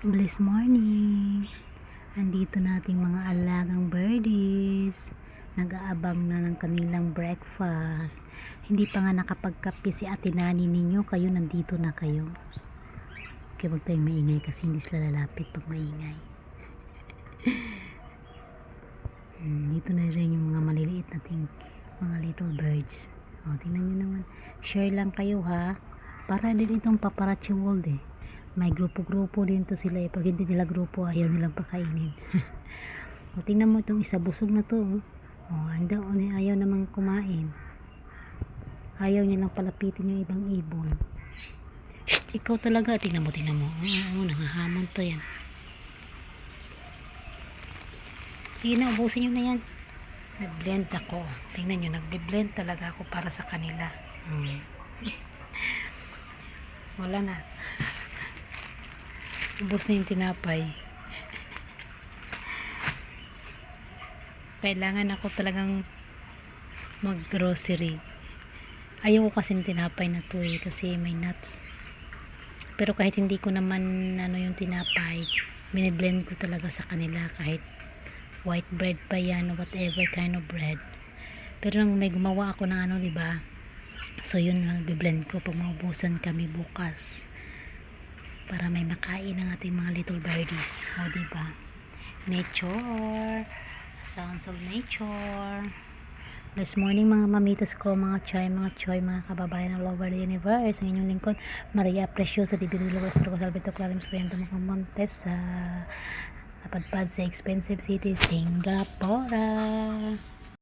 Blessed morning! Andito nating mga alagang birdies. Nag-aabang na ng kanilang breakfast. Hindi pa nga nakapagkape si Ate Nani ninyo. Kayo nandito na kayo. Okay, wag tayong maingay kasi hindi sila lalapit pag maingay. Dito na rin yung mga maliliit nating mga little birds. O, tingnan nyo naman. Share lang kayo ha. Para din itong paparazzi world eh. May grupo-grupo din to sila eh. Pag hindi nila grupo, ayaw nilang pakainin. O, tingnan mo itong isa, busog na to. Ayaw namang kumain. Ayaw nilang palapitin yung ibang ibon. Shh, ikaw talaga. Tingnan mo. Oo, nangahamon pa yan. Sige na, ubusin nyo na yan. Nag-blend ako. Tingnan nyo, nag-blend talaga ako para sa kanila. Wala na. Ubos na yung tinapay. Kailangan ako talagang mag-grocery. Ayaw ko kasi tinapay na to eh, kasi may nuts. Pero kahit hindi ko naman yung tinapay, biniblend ko talaga sa kanila kahit white bread pa yan o whatever kind of bread. Pero nang may gumawa ako ng diba? So yun lang biblend ko pag maubusan kami bukas. Para may makain ng ating mga little birdies. O diba? Nature. Sounds of nature. This morning mga mamitas ko, mga choy, mga kababayan all over the universe. Ang inyong lingkod, Maria Preciosa de Birulo, Salvito Clarence, Kayang Tumakang Montesa. Napadpad sa expensive city, Singapore.